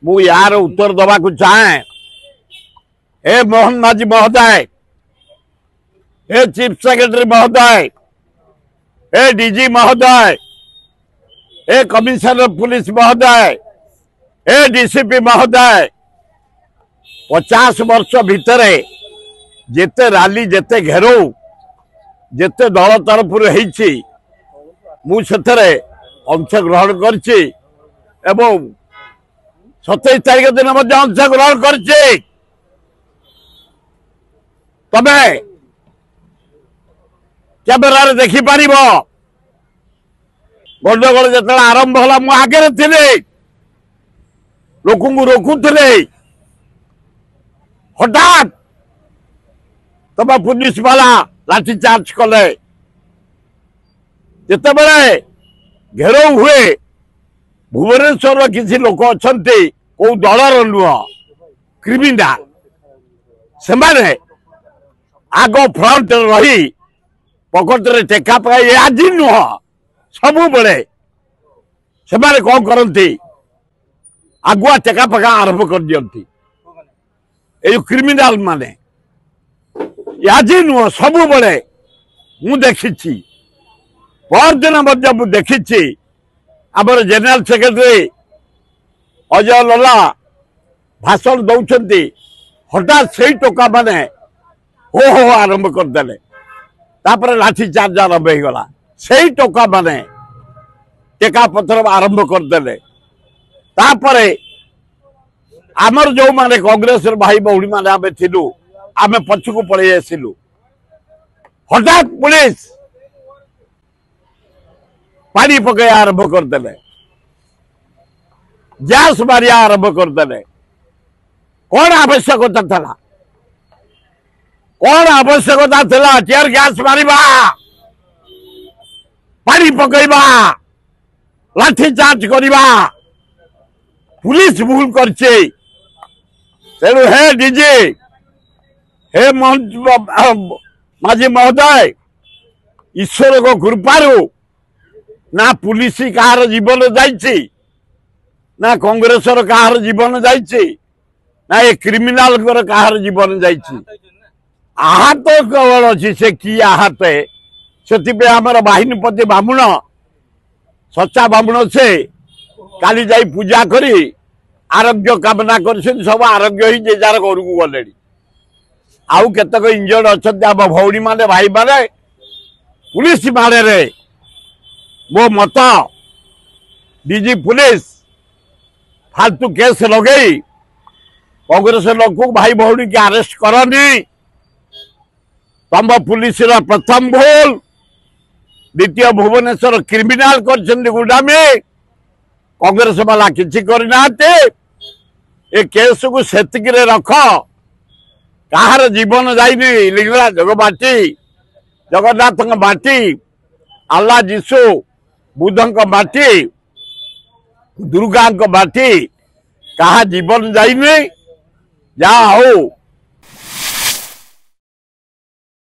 मु यार उत्तर दवा को चाहे। ए मोहन माझी महोदय, ए चीफ सेक्रेटरी महोदय, ए डीजी महोदय, ए कमिश्नर पुलिस महोदय, ए डीसीपी महोदय, 50 वर्ष भितर जेते रैली जेते घेरो जेते दल तरफ मुझे अंशग्रहण कर 27 तारीख दिन अंशग्रहण कर तमे कैमेरा देखिपर गंडगोल जो आरंभ होला मु आगे थे लोक रोकुले हठात तब पुलिस वाला लाठीचार्ज कले जिते बड़े घेराव हुए भुवनेश्वर किसी लोक अच्छा कौ दलर नुह क्रिमिनाल से आग फ्रंट रही पकेट टेका पाए आज नुह सब बड़े से कौन करती आगुआ टेका पका आरंभ कर दियंती ये क्रिमिनाल माने आज नुह सब बड़े मु देखी परदिन मु देखी आमर जनरल सेक्रेटरी अजय लला भाषण दौरान हठात से टोका माने हो हो आरंभ करदे तापर लाठीचार्ज आरंभ हो गला से टोका माने टेका पथर आरंभ करदे तापरे आमर जो माने कांग्रेस भाई भौणी माने आमे थिलु आमे पछकु पड़े आसिलु हठात पुलिस पानी पकड़ आरंभ करदे गैस मारिया आरंभ करदे कौन आवश्यकता था कौन आवश्यकता था टीयर गैस मारिबा पानी पकईबा लाठीचार्ज करवा पुलिस भूल करछे तेणु हे डीजी हे माझी महोदय ईश्वर को कृपारू ना पुलिस कहार जीवन जाइए ना कांग्रेस कहार जीवन जाइए ना ये क्रिमिनाल कहार जीवन जाइए आहत केवल अच्छी से कि आहत से आमर बाहिनीपति बामुण सच्चा बामुण से काली जाई पूजा करी आरोग्य कामना कर सब आरोग्य ही जे जार घर को गले आउ केतक इंजर्ड अच्छा आम भौणी माने भाई माने पुलिस माड़े रे मो मत डीजी पुलिस फालतू केस लगे कांग्रेस लोक भाई भौणी के अरेस्ट करनी तम पुलिस प्रथम भूल द्वितीय भुवनेश्वर क्रिमिनाल कर गुडामी कांग्रेस वाला किसी करना ए केस को सेतिक रख कहार जीवन जाइनी लिंगला जगबाटी जगन्नाथ बाटी अल्लाह जीशु बुद्ध बाटी दुर्गा बाटी कहा जीवन जाइनी जा हो